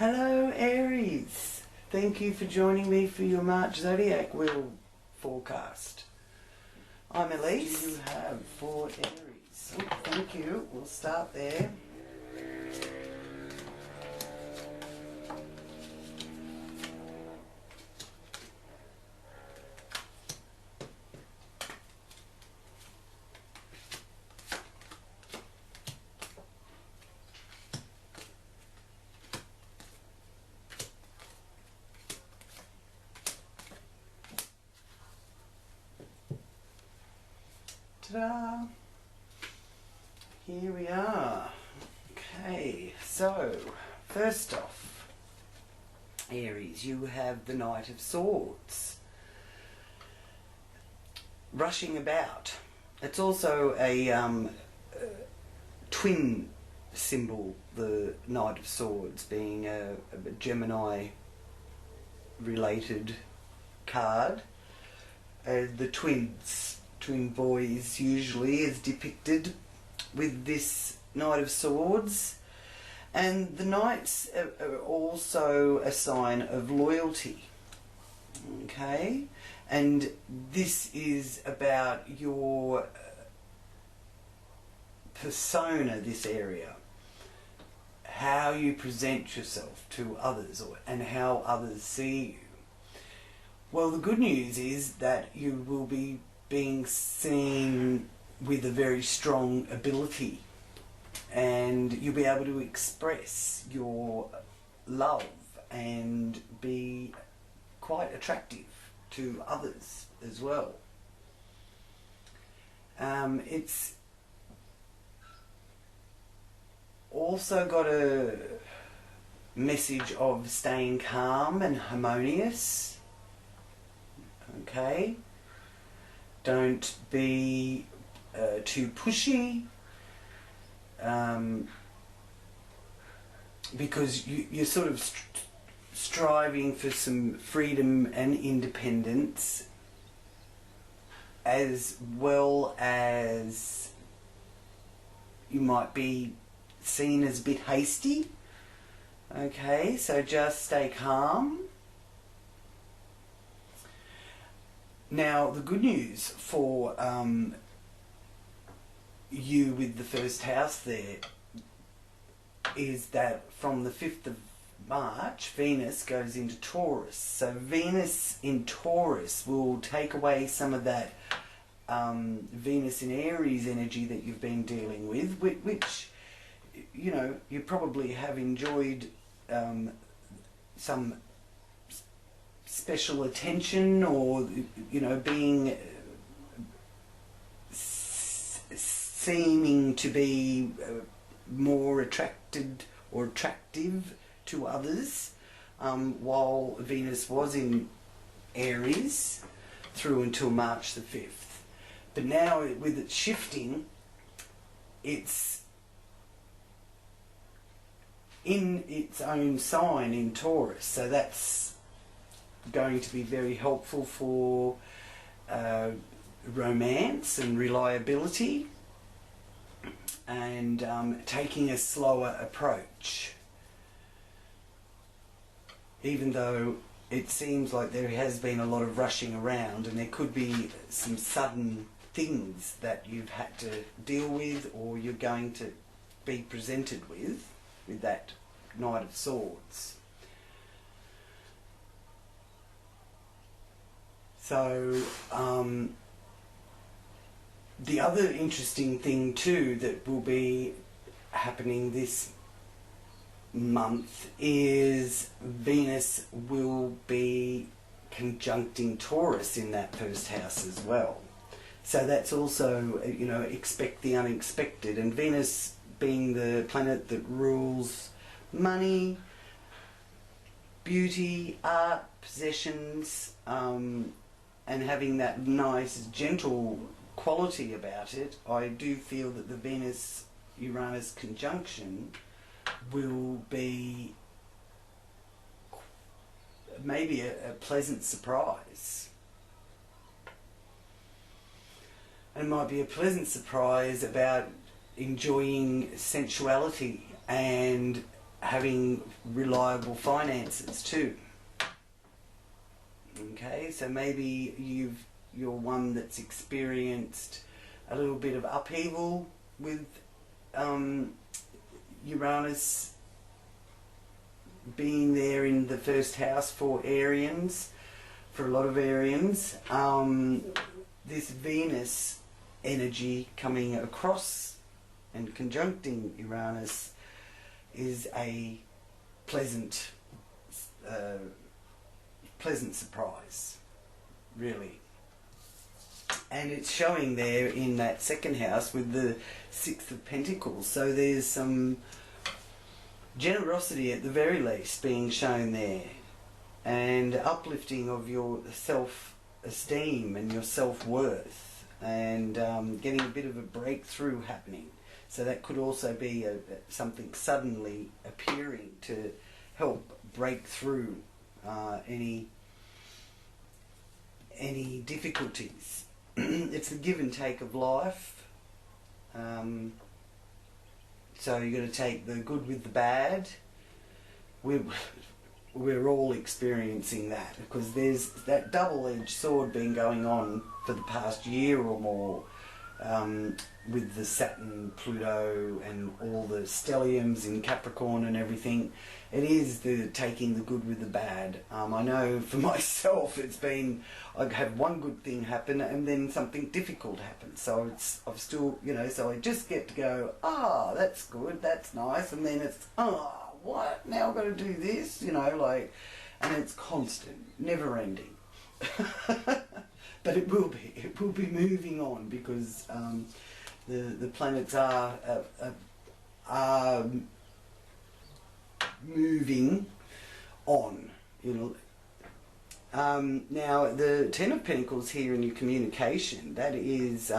Hello Aries, thank you for joining me for your March Zodiac Wheel forecast. I'm Elise. You have for Aries. Oh, thank you, we'll start there. Ta-da! Here we are. Okay, so first off, Aries, you have the Knight of Swords. Rushing about. It's also a twin symbol, the Knight of Swords, being a Gemini related card. The twin boys usually is depicted with this Knight of Swords, and the Knights are also a sign of loyalty. Okay, and this is about your persona, this area, how you present yourself to others, and how others see you. Well, the good news is that you will be being seen with a very strong ability, and you'll be able to express your love and be quite attractive to others as well. It's also got a message of staying calm and harmonious. Okay, don't be too pushy, because you're sort of striving for some freedom and independence, as well as you might be seen as a bit hasty. Okay, so just stay calm. Now, the good news for you with the first house there is that from the 5th of March, Venus goes into Taurus. So Venus in Taurus will take away some of that Venus in Aries energy that you've been dealing with, which, you know, you probably have enjoyed some special attention, or, you know, being seeming to be more attracted or attractive to others, while Venus was in Aries through until March the 5th. But now, with it shifting, it's in its own sign in Taurus, so that's going to be very helpful for romance and reliability, and taking a slower approach, even though it seems like there has been a lot of rushing around, and there could be some sudden things that you've had to deal with, or you're going to be presented with that Knight of Swords. So the other interesting thing too that will be happening this month is Venus will be conjuncting Taurus in that first house as well. So that's also, you know, expect the unexpected, and Venus being the planet that rules money, beauty, art, possessions, and having that nice, gentle quality about it, I do feel that the Venus-Uranus conjunction will be maybe a pleasant surprise. And it might be a pleasant surprise about enjoying sensuality and having reliable finances too. Okay, so maybe you're one that's experienced a little bit of upheaval with Uranus being there in the first house for Arians, for a lot of Arians. This Venus energy coming across and conjuncting Uranus is a pleasant surprise, really. And it's showing there in that second house with the Six of Pentacles. So there's some generosity at the very least being shown there, and uplifting of your self-esteem and your self-worth, and getting a bit of a breakthrough happening. So that could also be something suddenly appearing to help break through any difficulties. It's the give and take of life. So you've got to take the good with the bad. We're all experiencing that, because there's that double-edged sword been going on for the past year or more, with the Saturn, Pluto and all the stelliums in Capricorn and everything. It is the taking the good with the bad. I know for myself it's been, I've had one good thing happen and then something difficult happens. So I've still, so I just get to go, that's good, that's nice, and then it's, what? Now I've got to do this, and it's constant, never ending. But it will be moving on, because the planets are moving on, now the Ten of Pentacles here in your communication, that is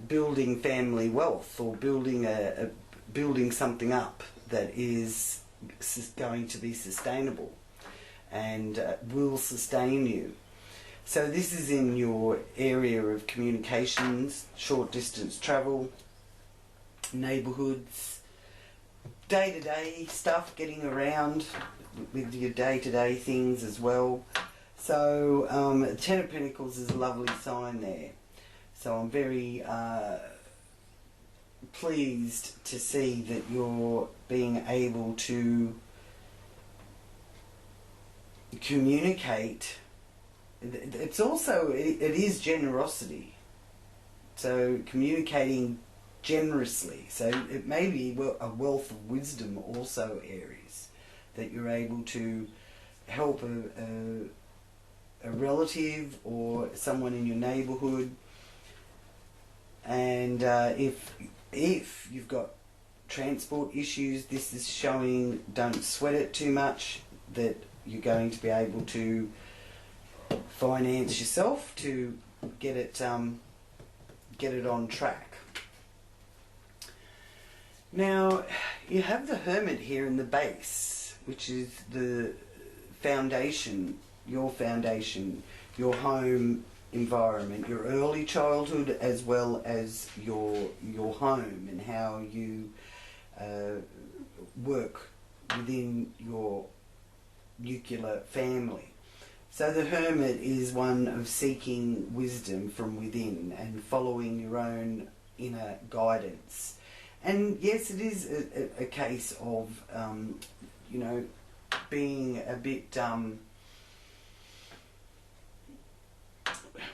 building family wealth, or building something up that is going to be sustainable and will sustain you. So this is in your area of communications, short distance travel, neighbourhoods, day-to-day stuff, getting around with your day-to-day things as well. So Ten of Pentacles is a lovely sign there. So I'm very pleased to see that you're being able to communicate. It's also, it is generosity. So communicating generously. So it may be a wealth of wisdom also, Aries, that you're able to help a relative or someone in your neighbourhood. And if you've got transport issues, this is showing, don't sweat it too much, that you're going to be able to finance yourself to get it on track. Now you have the Hermit here in the base, which is the foundation, your home environment, your early childhood, as well as your home, and how you work within your nuclear family. So the Hermit is one of seeking wisdom from within and following your own inner guidance. And yes, it is a case of, being a bit,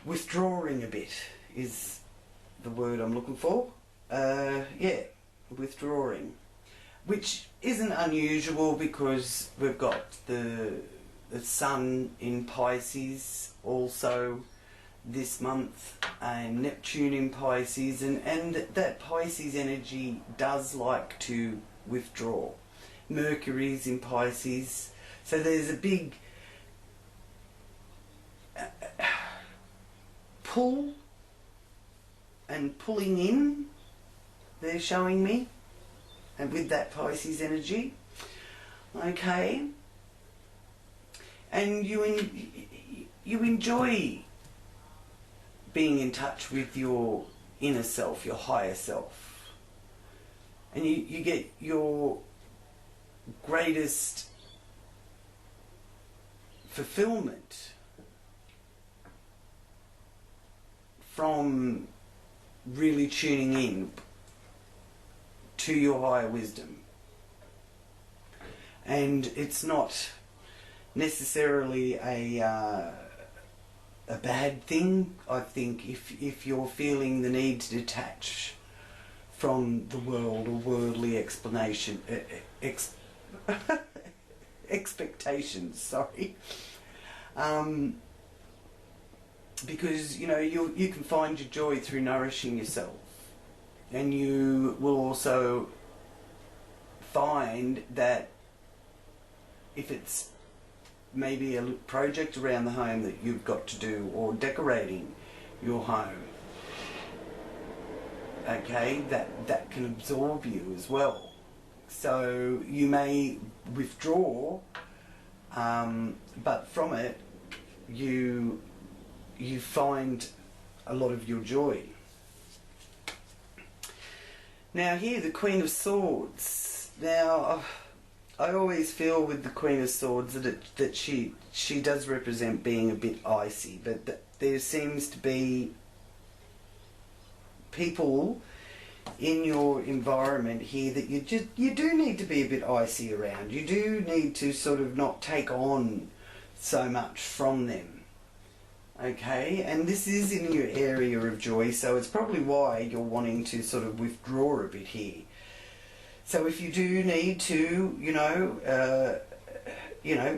withdrawing a bit is the word I'm looking for. Withdrawing. Which isn't unusual, because we've got the Sun in Pisces also this month, and Neptune in Pisces, and that Pisces energy does like to withdraw. Mercury's in Pisces, so there's a big pull and pulling in, they're showing me, and with that Pisces energy. Okay, and you enjoy being in touch with your inner self, your higher self, and you get your greatest fulfillment from really tuning in to your higher wisdom. And it's not necessarily a bad thing. I think if you're feeling the need to detach from the world or worldly expectations, sorry, because you know you can find your joy through nourishing yourself, and you will also find that if it's maybe a project around the home that you've got to do, or decorating your home, okay, that can absorb you as well. So you may withdraw, but from it you find a lot of your joy. Now here, the Queen of Swords. Now I always feel with the Queen of Swords that she does represent being a bit icy, but there seems to be people in your environment here that you do need to be a bit icy around. You do need to sort of not take on so much from them. Okay, and this is in your area of joy, so it's probably why you're wanting to sort of withdraw a bit here. So if you do need to,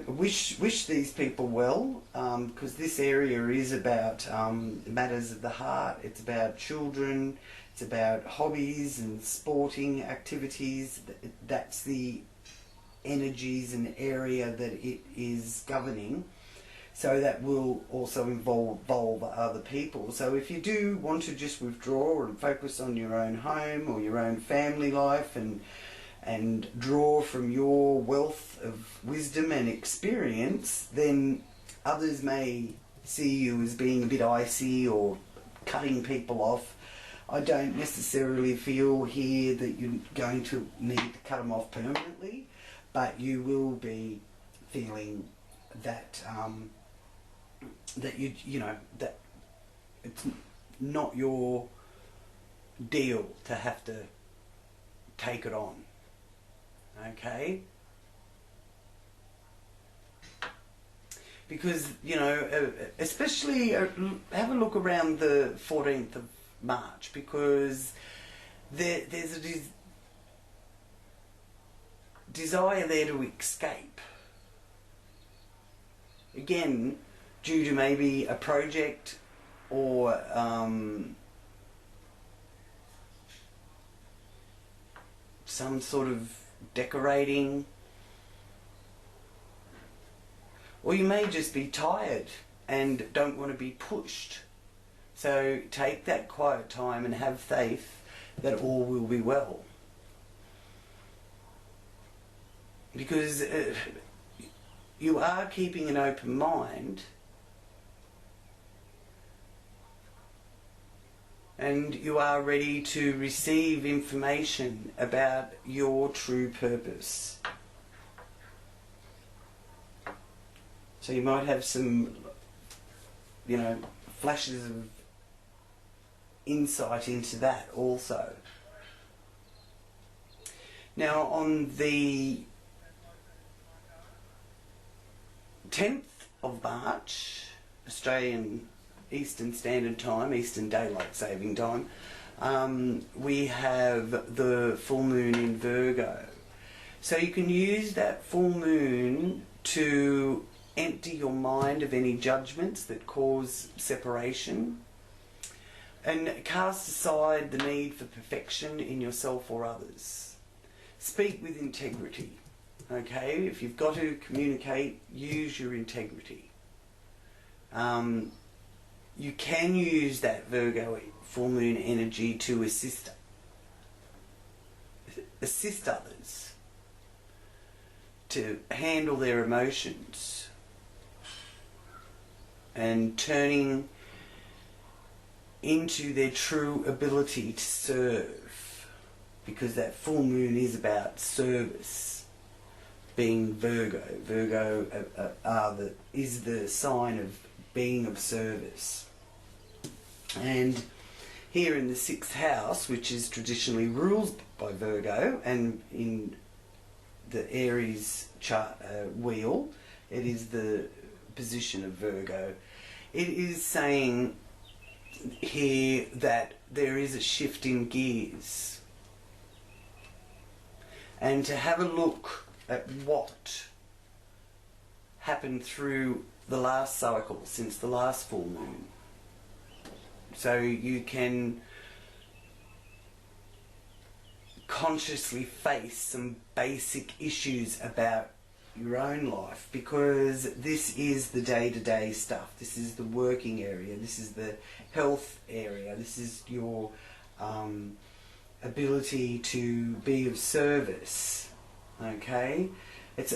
wish these people well, because this area is about matters of the heart. It's about children. It's about hobbies and sporting activities. That's the energies and area that it is governing. So that will also involve other people. So if you do want to just withdraw and focus on your own home or your own family life and draw from your wealth of wisdom and experience, then others may see you as being a bit icy or cutting people off. I don't necessarily feel here that you're going to need to cut them off permanently, but you will be feeling that that that it's not your deal to have to take it on. Okay? Because, especially have a look around the 14th of March, because there's a desire there to escape. Again, due to maybe a project or some sort of decorating, or you may just be tired and don't want to be pushed. So take that quiet time and have faith that all will be well, because you are keeping an open mind, and you are ready to receive information about your true purpose. So you might have some, flashes of insight into that also. Now on the 10th of March, Australian Eastern Standard Time, Eastern Daylight Saving Time, we have the full moon in Virgo. So you can use that full moon to empty your mind of any judgments that cause separation, and cast aside the need for perfection in yourself or others. Speak with integrity. Okay, if you've got to communicate, use your integrity. You can use that Virgo full moon energy to assist others to handle their emotions and turning into their true ability to serve, because that full moon is about service. being Virgo. Virgo is the sign of being of service. And here in the 6th house, which is traditionally ruled by Virgo, and in the Aries chart wheel, it is the position of Virgo. It is saying here that there is a shift in gears. And to have a look at what happened through the last cycle, since the last full moon. So you can consciously face some basic issues about your own life, because this is the day-to-day stuff. This is the working area. This is the health area. This is your ability to be of service. Okay? It's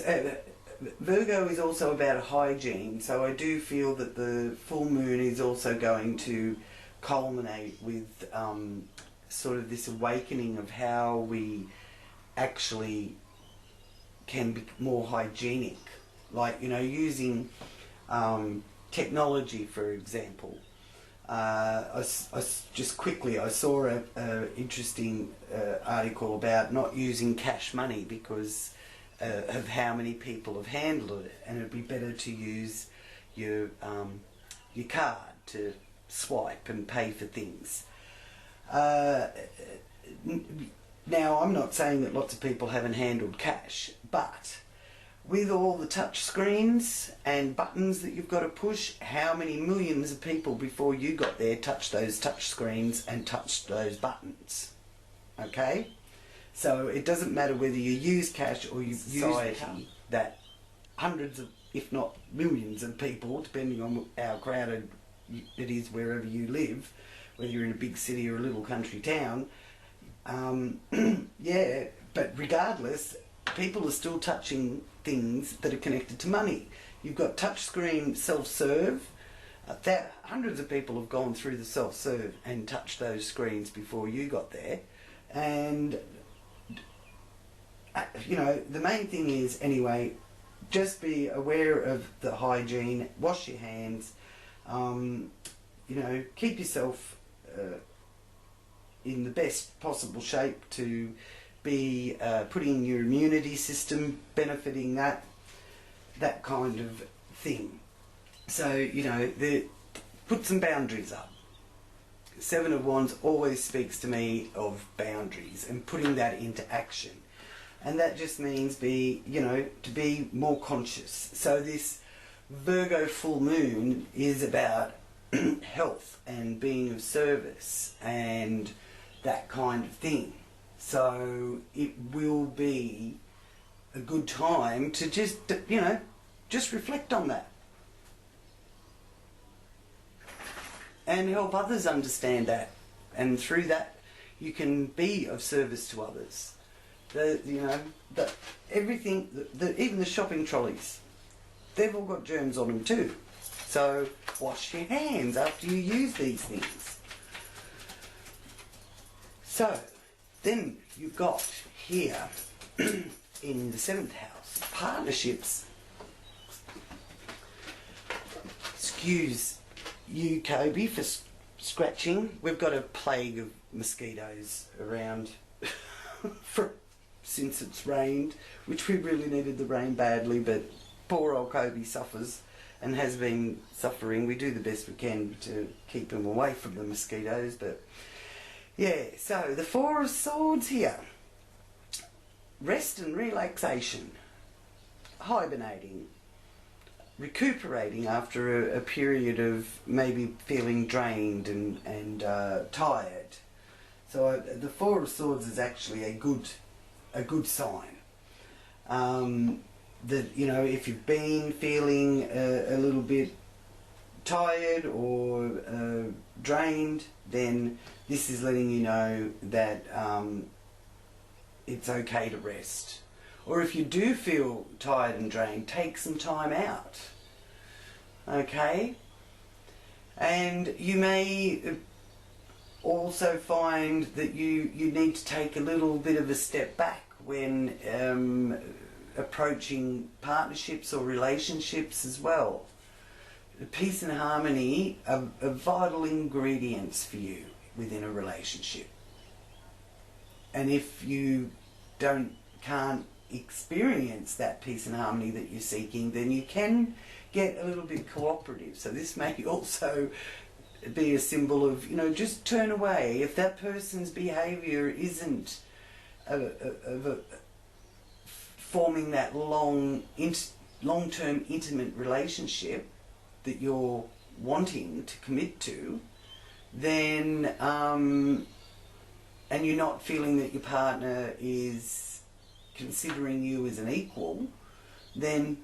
Virgo is also about hygiene, so I do feel that the full moon is also going to culminate with sort of this awakening of how we actually can be more hygienic, like, you know, using technology, for example. Just quickly, I saw a interesting article about not using cash money because of how many people have handled it, and it'd be better to use your card to swipe and pay for things. Now, I'm not saying that lots of people haven't handled cash, but with all the touch screens and buttons that you've got to push, how many millions of people before you got there touched those touch screens and touched those buttons? Okay? So it doesn't matter whether you use cash or you use society, that hundreds of, if not millions of people, depending on how crowded it is wherever you live, whether you're in a big city or a little country town, yeah, but regardless, people are still touching things that are connected to money. You've got touchscreen self-serve. Hundreds of people have gone through the self-serve and touched those screens before you got there. And, you know, the main thing is, anyway, just be aware of the hygiene, wash your hands, you know, keep yourself in the best possible shape to be putting your immunity system, benefiting that kind of thing. So, you know, put some boundaries up. 7 of Wands always speaks to me of boundaries and putting that into action. And that just means to be more conscious. So this Virgo full moon is about health and being of service and that kind of thing. So it will be a good time to just reflect on that and help others understand that, and through that you can be of service to others. Everything, even the shopping trolleys, they've all got germs on them too. So wash your hands after you use these things. So then you've got here in the 7th house, partnerships. Excuse you, Kobe, for scratching. We've got a plague of mosquitoes around since it's rained, which we really needed the rain badly, but poor old Kobe suffers and has been suffering. We do the best we can to keep him away from the mosquitoes, but yeah. So the 4 of Swords here, rest and relaxation, hibernating, recuperating after a period of maybe feeling drained and tired. So the 4 of Swords is actually a good sign. That, you know, if you've been feeling a little bit tired or drained, then this is letting you know that it's okay to rest. Or if you do feel tired and drained, take some time out. Okay? And you may also find that you need to take a little bit of a step back when approaching partnerships or relationships as well. Peace and harmony are vital ingredients for you within a relationship. And if you can't experience that peace and harmony that you're seeking, then you can get a little bit cooperative. So this may also be a symbol of, just turn away. If that person's behaviour isn't forming that long-term intimate relationship that you're wanting to commit to, then and you're not feeling that your partner is considering you as an equal, then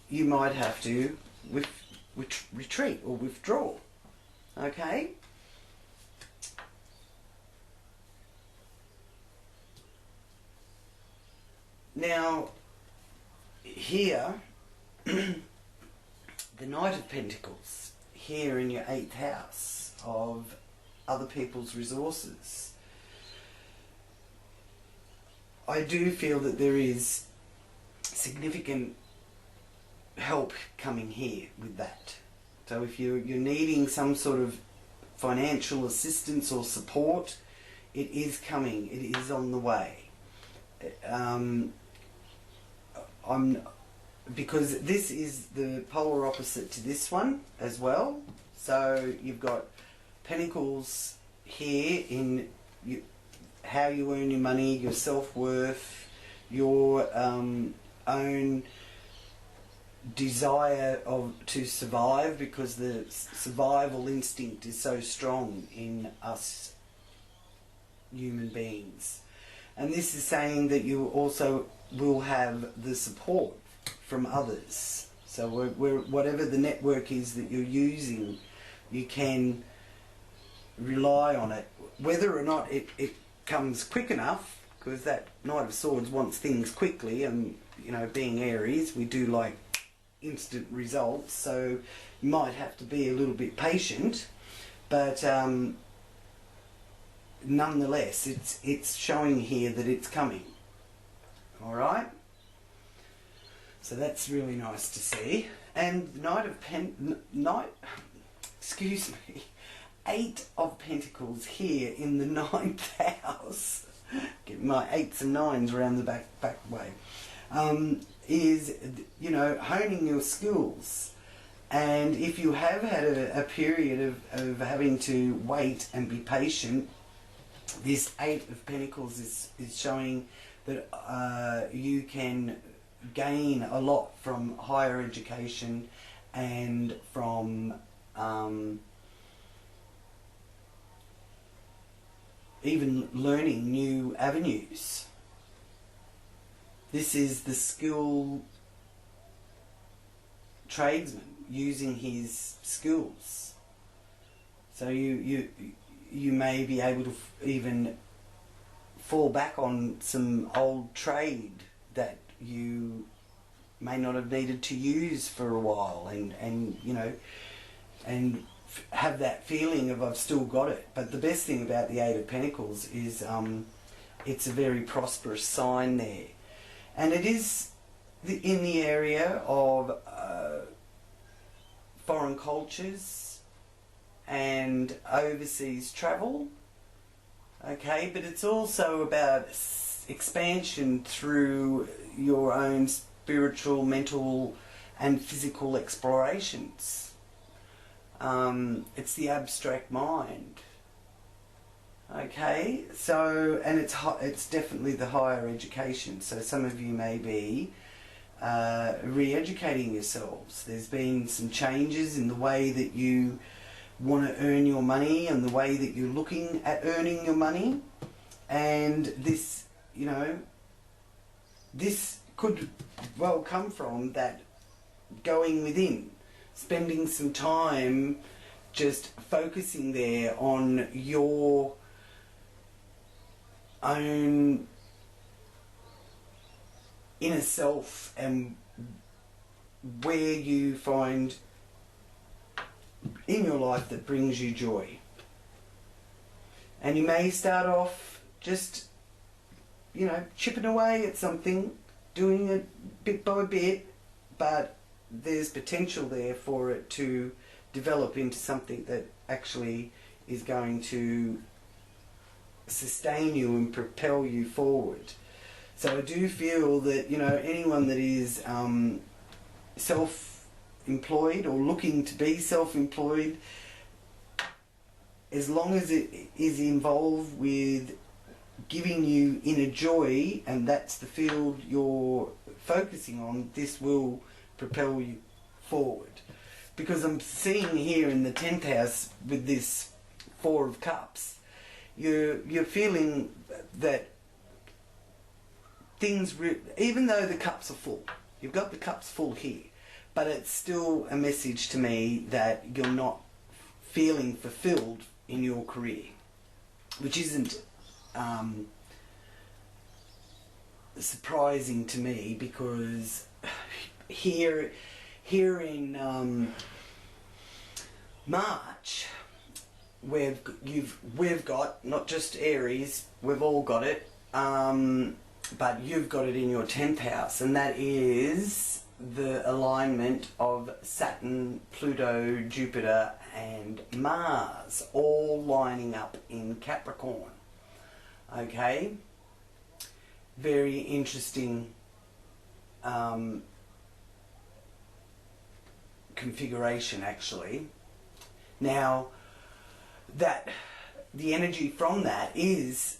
you might have to retreat or withdraw. Okay? Now, here, the Knight of Pentacles, here in your 8th house of other people's resources. I do feel that there is significant help coming here with that. So if you're needing some sort of financial assistance or support, it is coming, it is on the way. Because this is the polar opposite to this one as well. So you've got Pentacles here in how you earn your money, your self-worth, your own desire to survive, because the survival instinct is so strong in us human beings. And this is saying that you also will have the support from others. So whatever the network is that you're using, you can rely on it. Whether or not it comes quick enough, because that Knight of Swords wants things quickly, and being Aries, we do like instant results, so you might have to be a little bit patient, but nonetheless it's showing here that it's coming. All right, so that's really nice to see. And the Eight of Pentacles here in the 9th house, get my 8s and 9s around the back way, is honing your skills. And if you have had a period of having to wait and be patient, this 8 of Pentacles is showing that you can gain a lot from higher education and from even learning new avenues. This is the skilled tradesman using his skills. So you may be able to even fall back on some old trade that you may not have needed to use for a while, and have that feeling of I've still got it. But the best thing about the 8 of Pentacles is it's a very prosperous sign there. And it is in the area of foreign cultures and overseas travel. Okay, but it's also about expansion through your own spiritual, mental and physical explorations. It's the abstract mind. Okay, so, and it's definitely the higher education. So some of you may be re-educating yourselves. There's been some changes in the way that you want to earn your money and the way that you're looking at earning your money. And this, this could well come from that going within, spending some time just focusing there on your own inner self and where you find in your life that brings you joy. And you may start off just, chipping away at something, doing it bit by bit, but there's potential there for it to develop into something that actually is going to sustain you and propel you forward. So I do feel that, you know, anyone that is self-employed or looking to be self-employed, as long as it is involved with giving you inner joy, and that's the field you're focusing on, this will propel you forward. Because I'm seeing here in the 10th house with this Four of Cups, you're feeling that things, even though the cups are full, you've got the cups full here, but it's still a message to me that you're not feeling fulfilled in your career, which isn't surprising to me, because here in March, we've got, not just Aries, we've all got it, but you've got it in your 10th house, and that is the alignment of Saturn, Pluto, Jupiter and Mars, all lining up in Capricorn. Okay? Very interesting configuration, actually. Now, that the energy from that is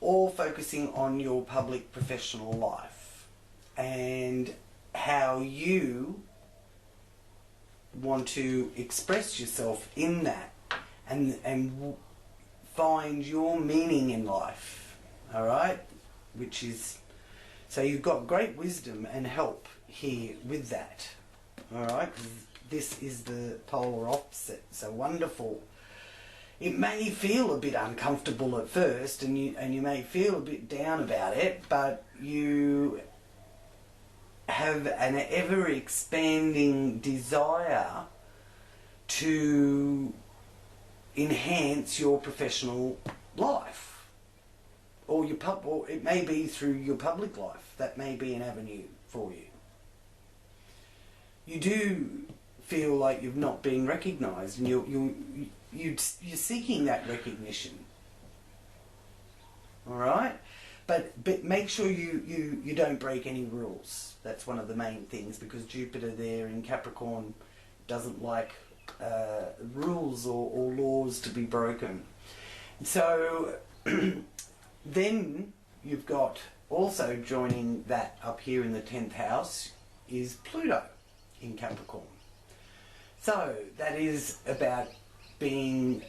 all focusing on your public professional life and how you want to express yourself in that and find your meaning in life. All right, which is, so you've got great wisdom and help here with that. All right, this is the polar opposite. So wonderful. It may feel a bit uncomfortable at first, and you may feel a bit down about it, but you have an ever-expanding desire to enhance your professional life, or or it may be through your public life. That may be an avenue for you. You do feel like you've not been recognised, and you're seeking that recognition. All right, but make sure you don't break any rules. That's one of the main things, because Jupiter there in Capricorn doesn't like rules or laws to be broken. So then you've got also joining that up here in the 10th house is Pluto in Capricorn. So that is about being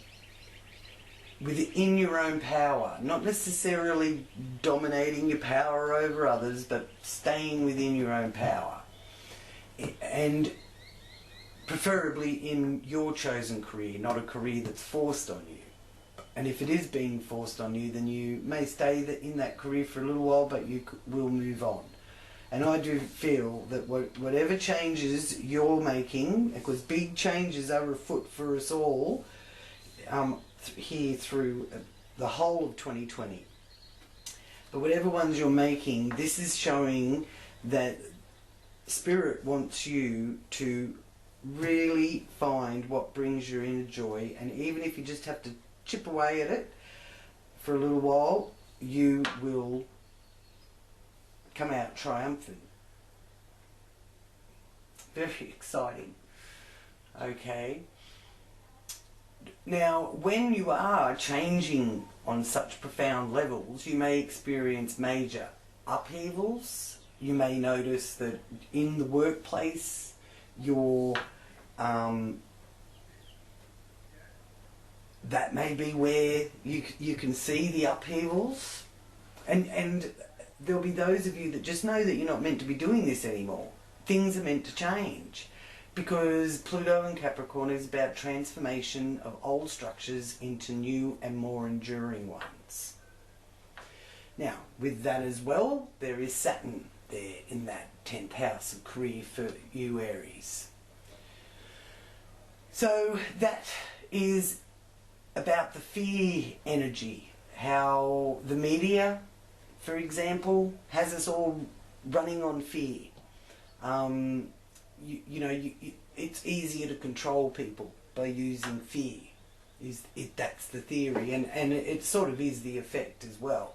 within your own power, not necessarily dominating your power over others, but staying within your own power, and preferably in your chosen career, not a career that's forced on you. And if it is being forced on you, then you may stay in that career for a little while, but you will move on. And I do feel that whatever changes you're making, because big changes are afoot for us all, here through the whole of 2020. But whatever ones you're making, this is showing that Spirit wants you to really find what brings your inner joy, and even if you just have to chip away at it for a little while, you will come out triumphant. Very exciting. Okay. Now, when you are changing on such profound levels, you may experience major upheavals. You may notice that in the workplace, you're that may be where you can see the upheavals, and there'll be those of you that just know that you're not meant to be doing this anymore. Things are meant to change, because Pluto and Capricorn is about transformation of old structures into new and more enduring ones. Now, with that as well, there is Saturn there in that 10th house of career for you, Aries. So that is about the fear energy, how the media, for example, has us all running on fear. It's easier to control people by using fear. That's the theory, and it sort of is the effect as well.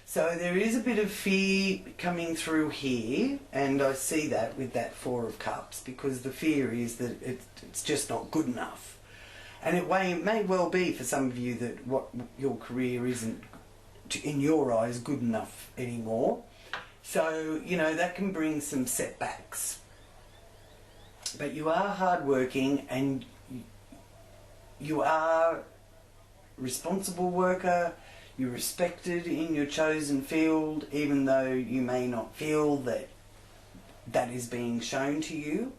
So there is a bit of fear coming through here, and I see that with that Four of Cups, because the fear is that it's just not good enough. And it may well be for some of you that what your career isn't, in your eyes, good enough anymore. So, that can bring some setbacks. But you are hardworking, and you are a responsible worker. You're respected in your chosen field, even though you may not feel that is being shown to you.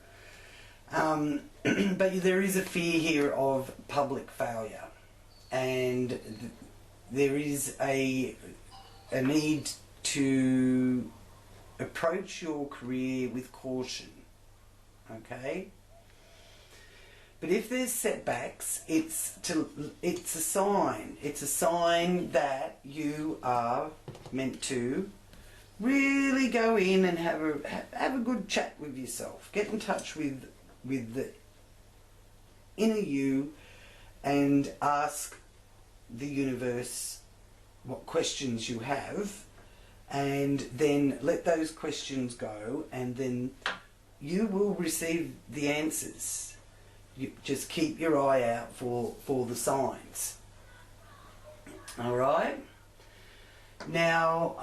But there is a fear here of public failure, and there is a need to approach your career with caution, okay? But if there's setbacks, it's a sign. It's a sign that you are meant to really go in and have a good chat with yourself. Get in touch with the inner you and ask the universe what questions you have, and then let those questions go, and then you will receive the answers. You just keep your eye out for the signs. All right. Now,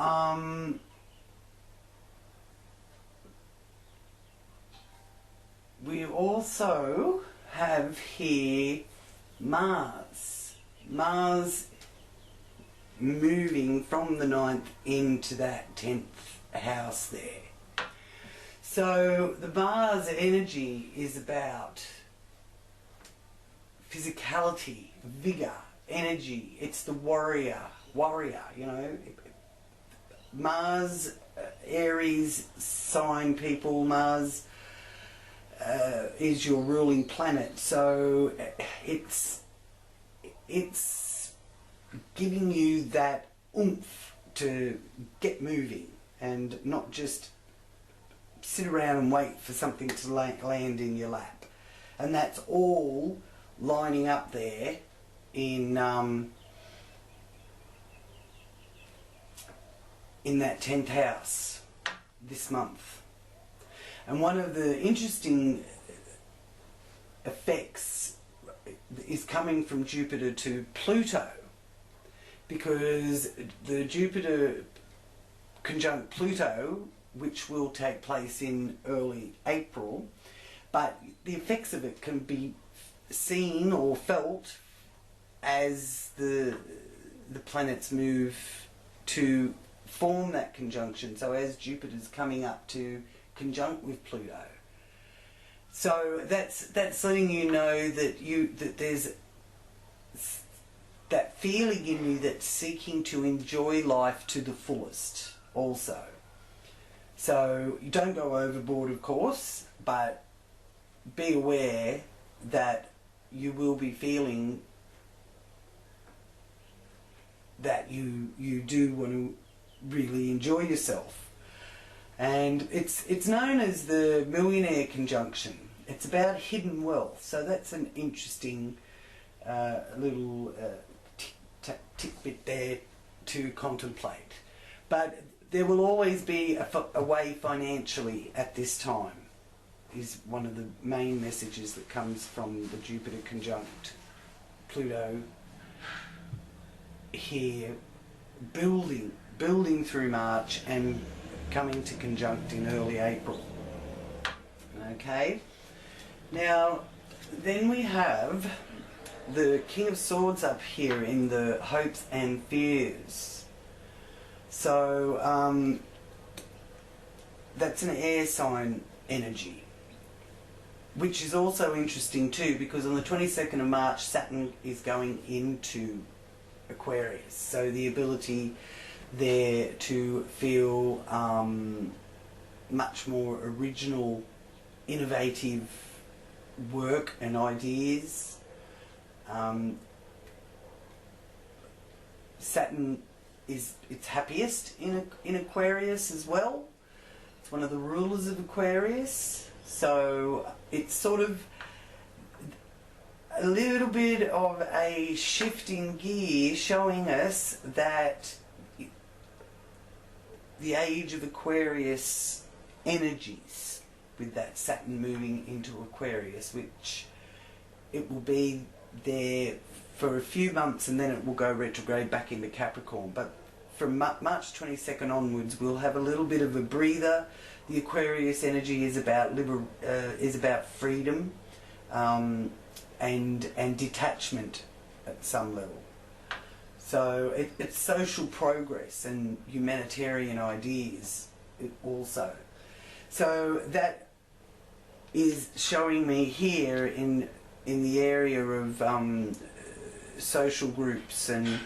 we also have here Mars. Mars moving from the 9th into that 10th house there. So the Mars energy is about physicality, vigor, energy. It's the warrior, Mars, Aries sign people, Mars is your ruling planet. So it's giving you that oomph to get moving and not just sit around and wait for something to land in your lap. And that's all lining up there in that 10th house this month. And one of the interesting effects is coming from Jupiter to Pluto, because the Jupiter conjunct Pluto, which will take place in early April, but the effects of it can be seen or felt as the planets move to form that conjunction. So as Jupiter's coming up to conjunct with Pluto, so that's letting you know that there's that feeling in you that's seeking to enjoy life to the fullest also. So you don't go overboard, of course, but be aware that you will be feeling that you do want to really enjoy yourself. And it's known as the millionaire conjunction. It's about hidden wealth. So that's an interesting little tidbit there to contemplate. But there will always be a way financially at this time, is one of the main messages that comes from the Jupiter conjunct Pluto here, building through March and coming to conjunct in early April. Okay, now then we have the King of Swords up here in the hopes and fears. So that's an air sign energy, which is also interesting too, because on the 22nd of March Saturn is going into Aquarius, so the ability there to feel much more original, innovative work and ideas. Saturn is its happiest in Aquarius as well, It's one of the rulers of Aquarius. So it's sort of a little bit of a shift in gear, showing us that the age of Aquarius energies, with that Saturn moving into Aquarius, which it will be there for a few months and then it will go retrograde back into Capricorn. But from March 22nd onwards, we'll have a little bit of a breather. The Aquarius energy is about freedom and detachment at some level. So it's social progress and humanitarian ideas also. So that is showing me here in the area of social groups and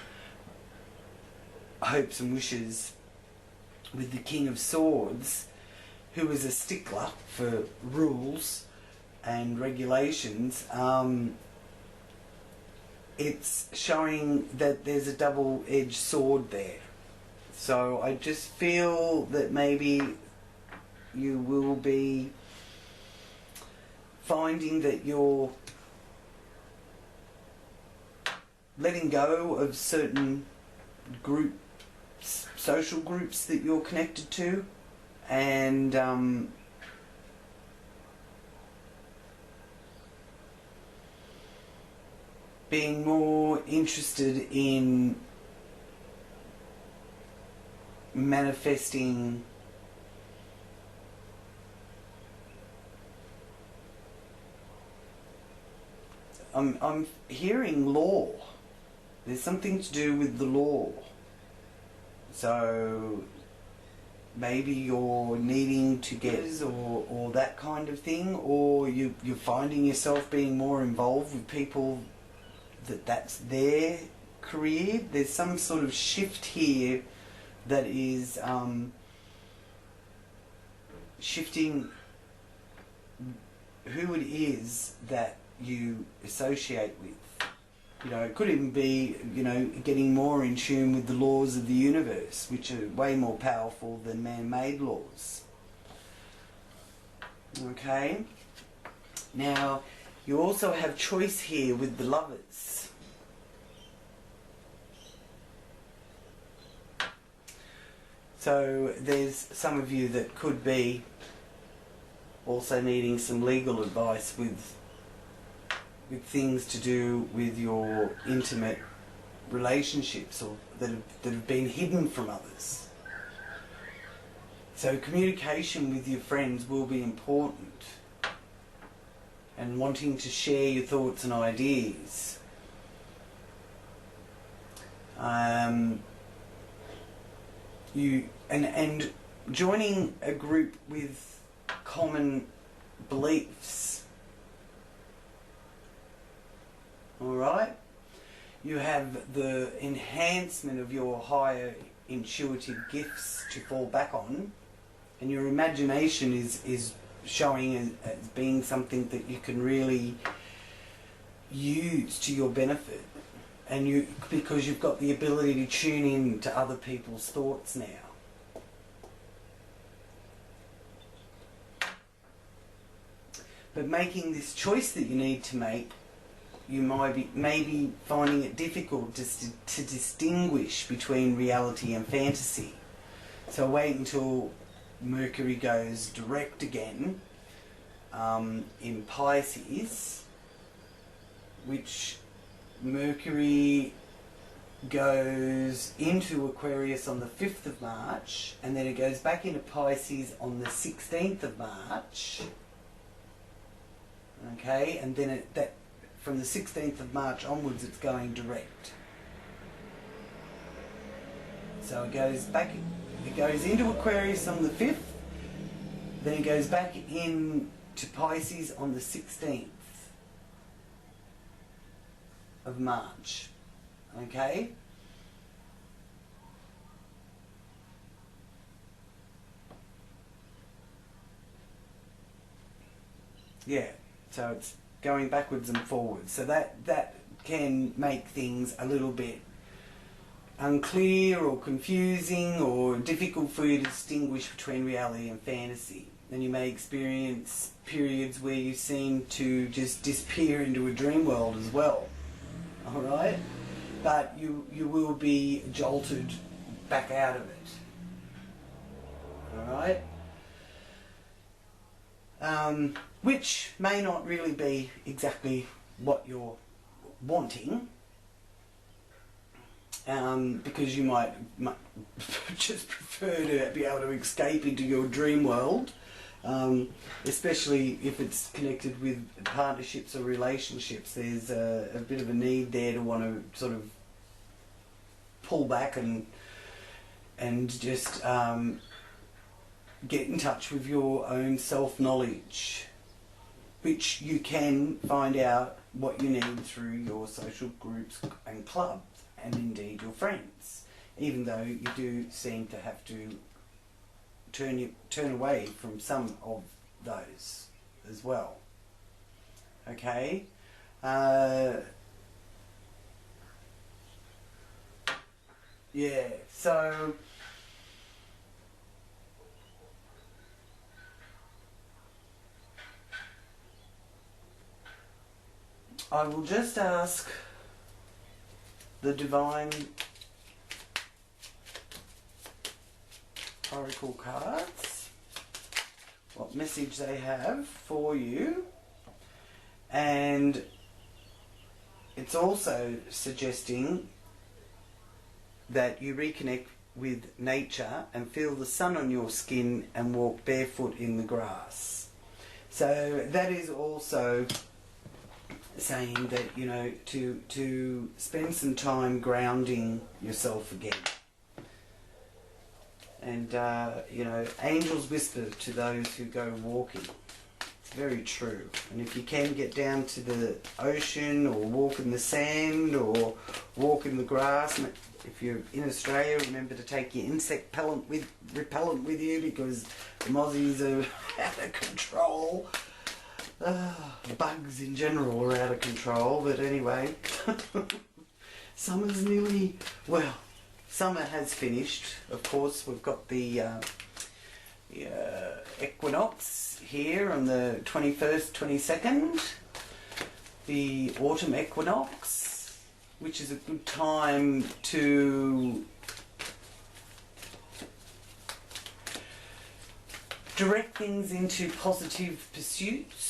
hopes and wishes, with the King of Swords, who is a stickler for rules and regulations. It's showing that there's a double-edged sword there. So I just feel that maybe you will be finding that you're letting go of certain groups, social groups that you're connected to, and being more interested in manifesting I'm hearing law. There's something to do with the law. So maybe you're needing to get or that kind of thing, or you're finding yourself being more involved with people that's their career. There's some sort of shift here that is shifting who it is that you associate with. You know, it could even be, you know, getting more in tune with the laws of the universe, which are way more powerful than man-made laws. Okay? Now, you also have choice here with the Lovers. So there's some of you that could be also needing some legal advice with things to do with your intimate relationships, or that have been hidden from others. So communication with your friends will be important, and wanting to share your thoughts and ideas. And joining a group with common beliefs. Alright? You have the enhancement of your higher intuitive gifts to fall back on, and your imagination is showing as being something that you can really use to your benefit, and because you've got the ability to tune in to other people's thoughts now. But making this choice that you need to make, you maybe finding it difficult to distinguish between reality and fantasy. So wait until Mercury goes direct again in Pisces, which Mercury goes into Aquarius on the 5th of March, and then it goes back into Pisces on the 16th of March. Okay, and then from the 16th of March onwards, it's going direct. So it goes into Aquarius on the 5th, then it goes back in to Pisces on the 16th of March. Okay? Yeah, so it's going backwards and forwards. So that can make things a little bit unclear or confusing or difficult for you to distinguish between reality and fantasy. And you may experience periods where you seem to just disappear into a dream world as well. Alright? But you will be jolted back out of it. Alright? Which may not really be exactly what you're wanting. Because you might just prefer to be able to escape into your dream world, especially if it's connected with partnerships or relationships. There's a bit of a need there to want to sort of pull back and just get in touch with your own self-knowledge, which you can find out what you need through your social groups and clubs, and indeed your friends, even though you do seem to have to turn away from some of those as well. Okay? Yeah, so I will just ask the Divine Oracle cards what message they have for you, and it's also suggesting that you reconnect with nature and feel the sun on your skin and walk barefoot in the grass. So that is also saying that, you know, to spend some time grounding yourself again. And, you know, angels whisper to those who go walking. It's very true. And if you can get down to the ocean or walk in the sand or walk in the grass, if you're in Australia, remember to take your insect repellent with you, because the mozzies are out of control. Bugs in general are out of control, but anyway, summer's nearly, well, summer has finished. Of course, we've got the equinox here on the 21st, 22nd, the autumn equinox, which is a good time to direct things into positive pursuits.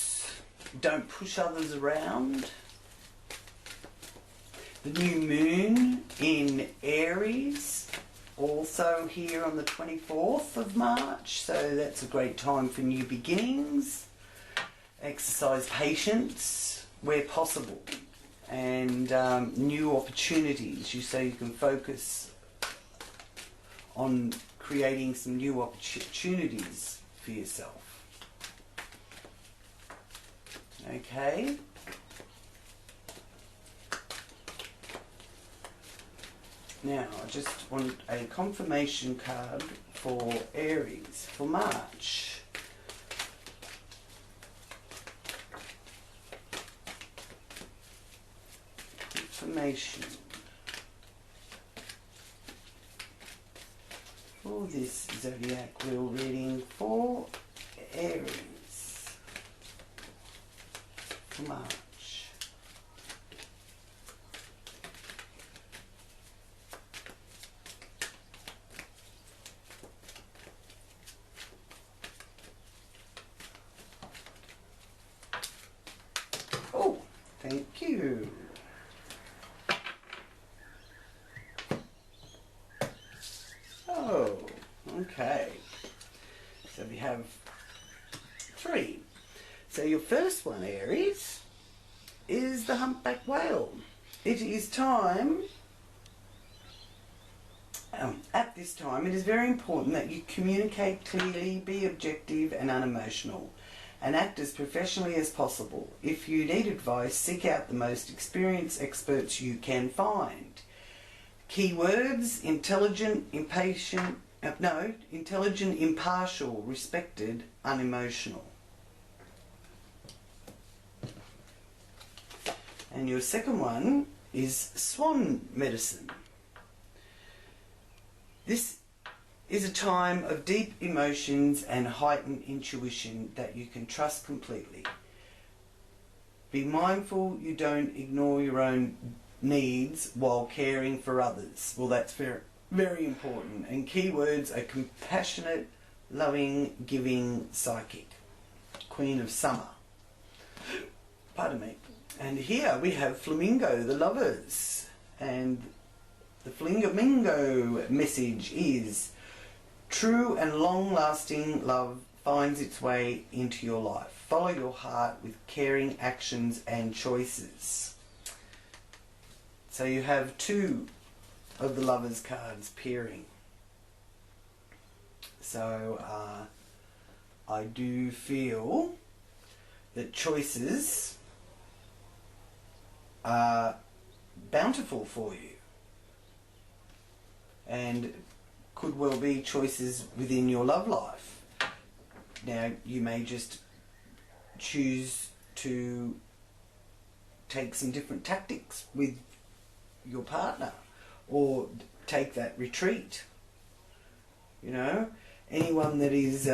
Don't push others around. The new moon in Aries, also here on the 24th of March, so that's a great time for new beginnings. Exercise patience where possible, and new opportunities. So you can focus on creating some new opportunities for yourself. Okay. Now, I just want a confirmation card for Aries for March. Confirmation for this zodiac wheel reading for Aries for March. Oh, thank you. Oh, okay. So we have 3. So your first one, Aries, is the humpback whale. It is time, at this time, it is very important that you communicate clearly, be objective and unemotional, and act as professionally as possible. If you need advice, seek out the most experienced experts you can find. Keywords: intelligent, intelligent, impartial, respected, unemotional. And your second one is swan medicine. This is a time of deep emotions and heightened intuition that you can trust completely. Be mindful you don't ignore your own needs while caring for others. Well, that's very, very important. And keywords are compassionate, loving, giving, psychic. Queen of Summer. Pardon me. And here we have Flamingo, the lovers. And the Flamingo message is: true and long-lasting love finds its way into your life. Follow your heart with caring actions and choices. So you have two of the lovers cards pairing. So I do feel that choices are bountiful for you, and could well be choices within your love life. Now, you may just choose to take some different tactics with your partner, or take that retreat. You know, anyone that is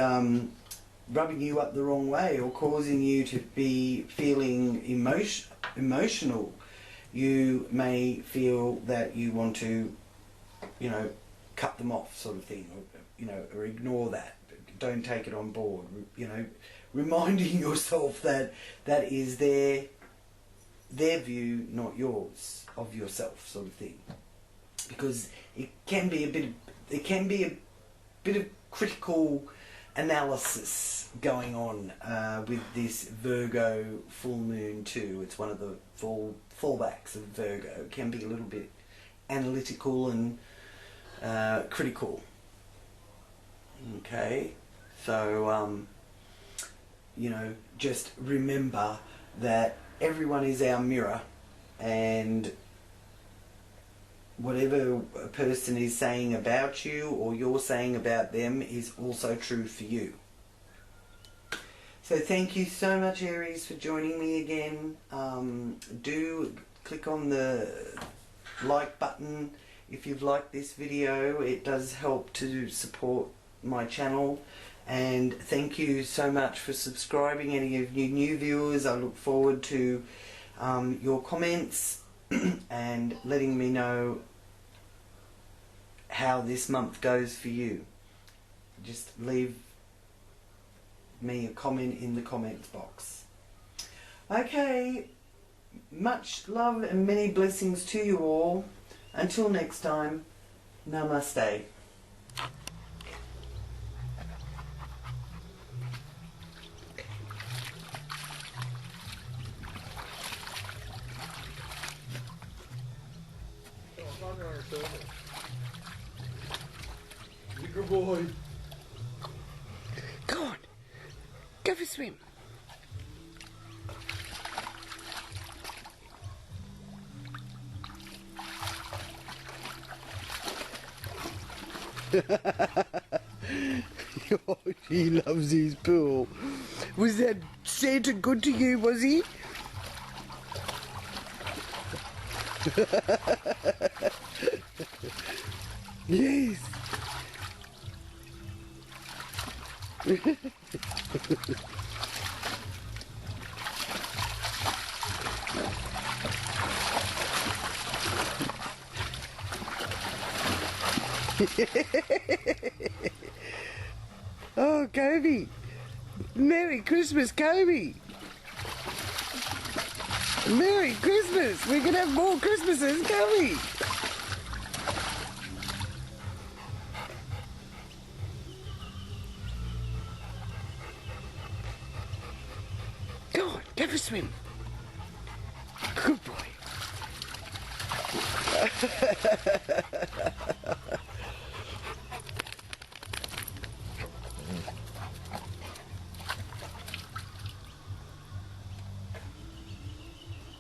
rubbing you up the wrong way or causing you to be feeling emotional, you may feel that you want to, you know, cut them off, sort of thing, or, you know, or ignore that. Don't take it on board. You know, reminding yourself that that is their view, not yours, of yourself, sort of thing. Because it can be a bit of critical analysis going on with this Virgo full moon too. It's one of the fallbacks of Virgo. It can be a little bit analytical and critical. Okay, so you know, just remember that everyone is our mirror, and whatever a person is saying about you or you're saying about them is also true for you. So thank you so much, Aries, for joining me again. Do click on the like button if you've liked this video. It does help to support my channel. And thank you so much for subscribing, any of you new viewers. I look forward to your comments and letting me know how this month goes for you. Just leave me a comment in the comments box. Okay, much love and many blessings to you all. Until next time, namaste. Good boy. Go on. Go for a swim. Oh, he loves his pool. Was that Santa good to you, was he? Yes. Oh, Kobe. Merry Christmas, Kobe. Merry Christmas. We can have more Christmases, can we? Go on, go for a swim. Good boy.